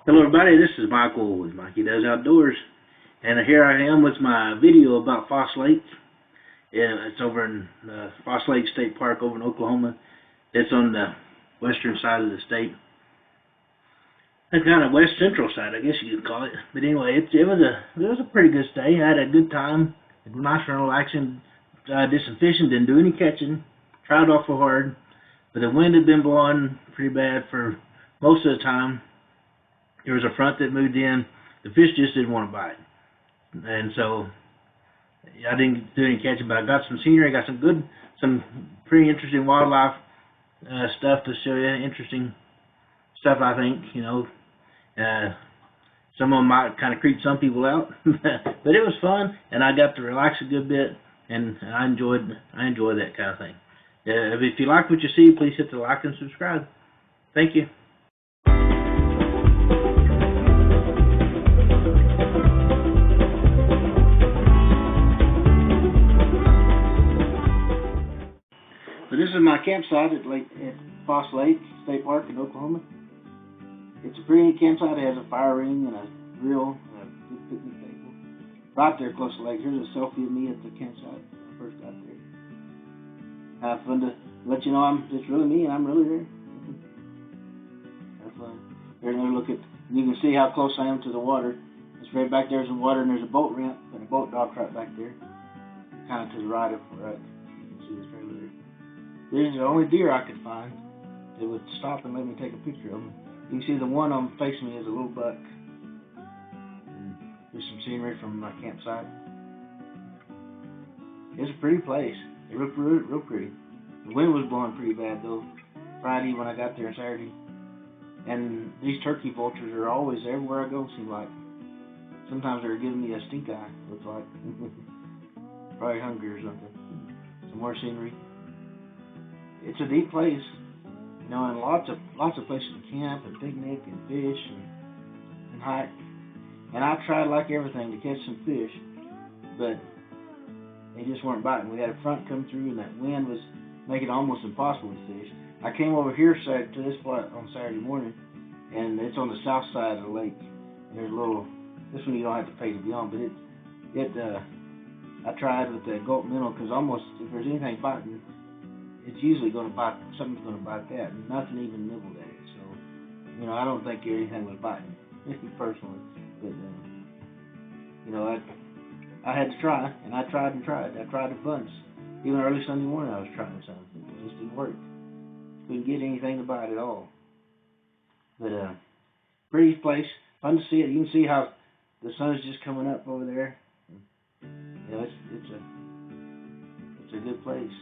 Hello everybody, this is Michael with Mikey Does Outdoors, and here I am with my video about Foss Lake. It's over in Foss Lake State Park over in Oklahoma. It's on the western side of the state. It's kind of west central side, I guess you could call it. But anyway, it was a pretty good stay. I had a good time. It was nice and relaxing. Did some fishing, didn't do any catching. Tried awful hard, but the wind had been blowing pretty bad for most of the time. There was a front that moved in. The fish just didn't want to bite. And so I didn't do any catching, but I got some scenery, got some pretty interesting wildlife stuff to show you. Interesting stuff, I think. Some of them might kind of creep some people out, but it was fun, and I got to relax a good bit, and I enjoyed that kind of thing. If you like what you see, please hit the like and subscribe. Thank you. So this is my campsite at Foss Lake State Park in Oklahoma. It's a pretty neat campsite. It has a fire ring and a grill and a good picnic table. Right there close to the lake. Here's a selfie of me at the campsite when I first got there. Kind of fun to let you know it's really me and I'm really there. Have fun. Here's another look at, you can see how close I am to the water. It's right back there's some water, and there's a boat ramp and a boat dock right back there. Kind of to the right of right. You can see this trailer there. This is the only deer I could find that would stop and let me take a picture of them. You can see the one on facing me is a little buck. And there's some scenery from my campsite. It's a pretty place. It looked real pretty. The wind was blowing pretty bad though Friday when I got there, Saturday. And these turkey vultures are always everywhere I go, seem like. Sometimes they're giving me a stink eye, looks like. Probably hungry or something. Some more scenery. It's a neat place, and lots of places to camp and picnic and fish and hike. And I tried like everything to catch some fish, but they just weren't biting. We had a front come through, and that wind was making it almost impossible to fish. I came over here to this spot on Saturday morning, and it's on the south side of the lake. And there's this one you don't have to pay to be on, but I tried with the Gulp Minnow, because almost if there's anything biting, it's usually going to bite, something's going to bite that, and nothing even nibbled at it. So, I don't think anything was biting, personally. But, I had to try, and I tried and tried. I tried a bunch. Even early Sunday morning I was trying something. It just didn't work. Couldn't get anything to bite at all. But, pretty place. Fun to see it. You can see how the sun's just coming up over there. It's a good place.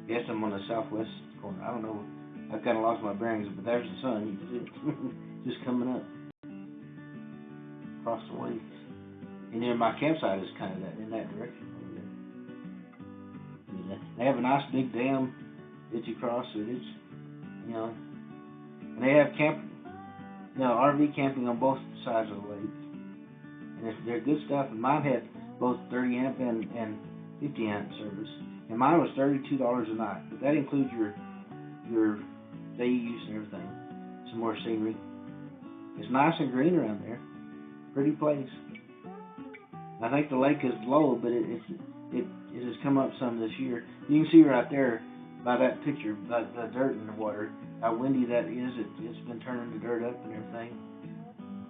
I guess I'm on the southwest corner. I don't know. I kind of lost my bearings, but there's the sun. You can see it just coming up across the way. And then my campsite is kind of in that direction over there. They have a nice big dam that you cross, so it's, and they have RV camping on both sides of the lake. And they're good stuff. And mine had both 30 amp and 50 amp service. And mine was $32 a night, but that includes your day use and everything. Some more scenery. It's nice and green around there. Pretty place. I think the lake is low, but it has come up some this year. You can see right there by that picture, by the dirt in the water, how windy that is. It's been turning the dirt up and everything.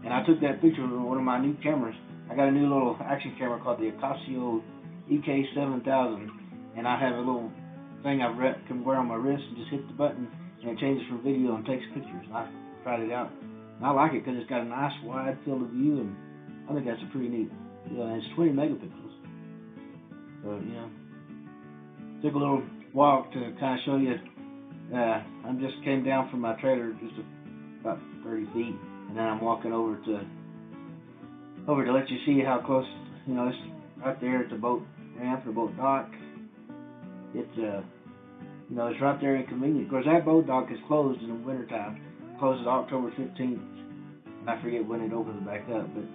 And I took that picture with one of my new cameras. I got a new little action camera called the Casio EK7000. And I have a little thing I can wear on my wrist and just hit the button, and it changes from video and takes pictures. And I tried it out, and I like it because it's got a nice wide field of view, and I think that's a pretty neat. And it's 20 megapixels. So took a little walk to kind of show you. I just came down from my trailer just about 30 feet, and then I'm walking over to let you see how close. It's right there at the boat ramp, the boat dock. It's it's right there inconvenient. Of course, that boat dock is closed in the wintertime. It closes October 15th, and I forget when it opens back up. But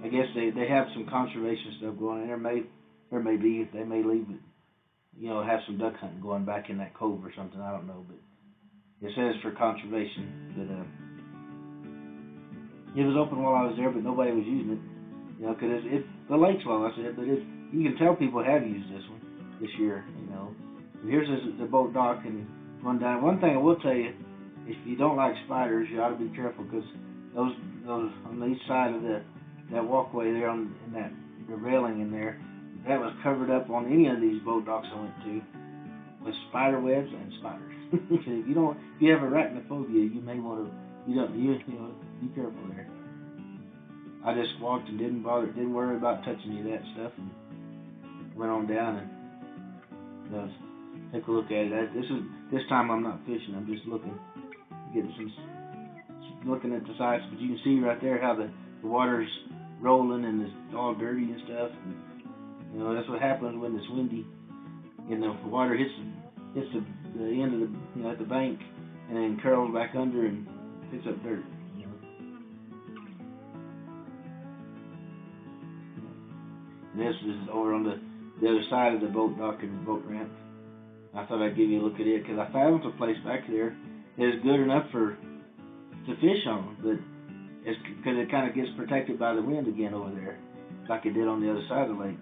I guess they have some conservation stuff going on. They may leave it. Have some duck hunting going back in that cove or something. I don't know, but it says for conservation. But It was open while I was there, but nobody was using it. You know, because the lake's low, I said, but you can tell people have used this one this year. You know, and here's the boat dock and going down. One thing I will tell you, if you don't like spiders, you ought to be careful because those on the east side of that walkway there in that the railing in there, that was covered up on any of these boat docks I went to with spider webs and spiders. So if you have arachnophobia, you may want to you know be careful there. I just walked and didn't worry about touching any of that stuff, and went on down and take a look at it. This time I'm not fishing. I'm just looking at the sights. But you can see right there how the water's rolling and it's all dirty and stuff. And, you know, that's what happens when it's windy. And the water hits the end of the bank and then curls back under and picks up dirt. You know. And this is over on the other side of the boat dock and boat ramp. I thought I'd give you a look at it because I found a place back there that is good enough to fish on, but it's because it kind of gets protected by the wind again over there, like it did on the other side of the lake.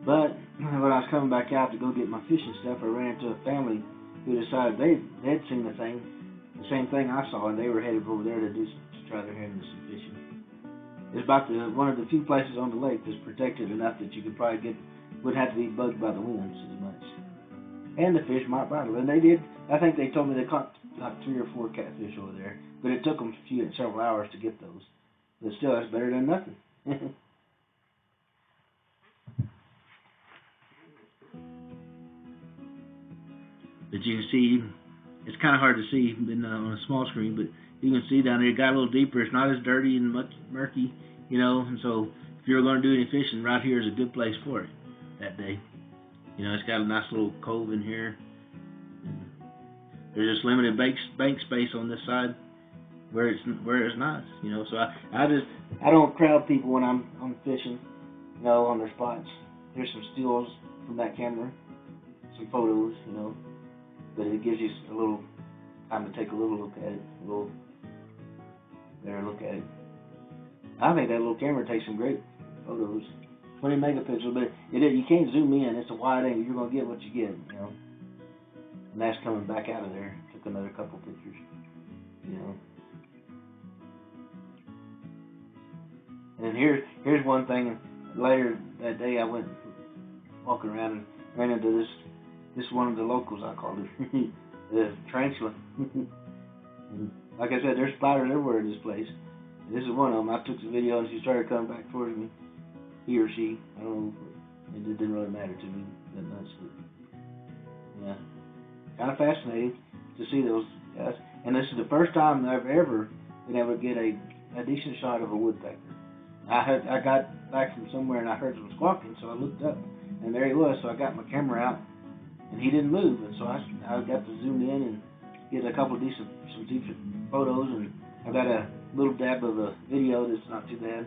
But when I was coming back out to go get my fishing stuff, I ran into a family who decided they'd seen the same thing I saw, and they were headed over there to try their hand at some fishing. It's about one of the few places on the lake that's protected enough that you could probably wouldn't have to be bugged by the winds as much. And the fish might bite them. And they did. I think they told me they caught like 3 or 4 catfish over there. But it took them several hours to get those. But still, that's better than nothing. But you can see, it's kind of hard to see on a small screen, but you can see down there it got a little deeper. It's not as dirty and much murky, you know. And so if you're going to do any fishing, right here is a good place for it that day. You know, it's got a nice little cove in here. And there's just limited bank space on this side where it's nice, you know. So I don't crowd people when I'm fishing, you know, on their spots. Here's some stills from that camera, some photos, you know. But it gives you a little time to take a little look at it, a little better look at it. I think that little camera takes some great photos. 20 megapixels, but you can't zoom in. It's a wide angle. You're going to get what you get, you know. And that's coming back out of there. Took another couple pictures, you know. And here's one thing. Later that day, I went walking around and ran into this one of the locals, I called it, the tarantula. Like I said, there's spiders everywhere in this place. And this is one of them. I took the video and she started coming back towards me. He or she, I don't know, it didn't really matter to me that much, but yeah, kind of fascinating to see those guys. And this is the first time I've ever been able to get a decent shot of a woodpecker. I got back from somewhere and I heard some squawking, so I looked up and there he was. So I got my camera out and he didn't move, and so I got to zoom in and get a couple of some decent photos, and I got a little dab of a video that's not too bad.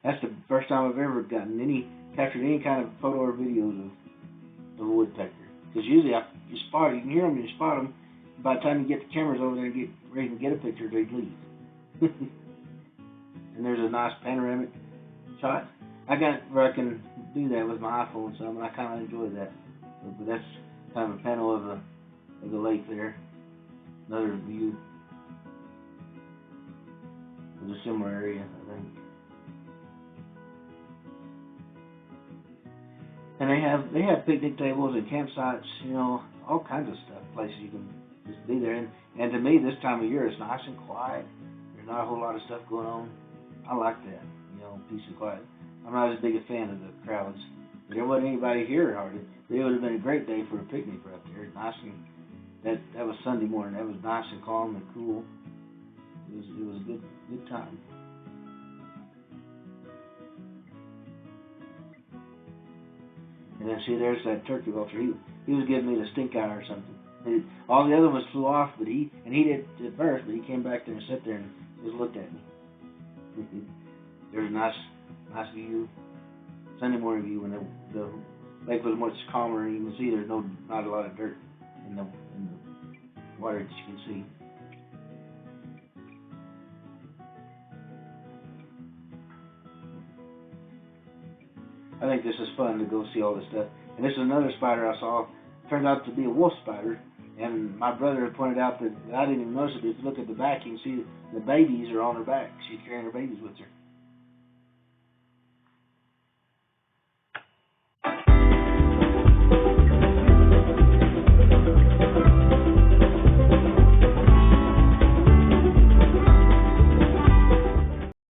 That's the first time I've ever captured any kind of photo or videos of a woodpecker. Because usually you can hear them, you spot them. By the time you get the cameras over there and get ready to get a picture, they leave. And there's a nice panoramic shot. I got where I can do that with my iPhone, and I kind of enjoy that. But that's kind of a panel of the lake there. Another view of a similar area, I think. And they have picnic tables and campsites, you know, all kinds of stuff, places you can just be there. And to me, this time of year, it's nice and quiet. There's not a whole lot of stuff going on. I like that, you know, peace and quiet. I'm not as big a fan of the crowds. But there wasn't anybody here hardly. But it would have been a great day for a picnic right there. Nice and that was Sunday morning. That was nice and calm and cool. It was a good time. And then see, there's that turkey vulture. He was giving me the stink eye or something. All the other ones flew off, but he did at first, but he came back there and sat there and just looked at me. There's a nice view, Sunday morning view when the lake was much calmer, and you can see there's not a lot of dirt in the water that you can see. I think this is fun to go see all this stuff. And this is another spider I saw. Turned out to be a wolf spider. And my brother pointed out that I didn't even notice it, but if you look at the back, you can see the babies are on her back. She's carrying her babies with her.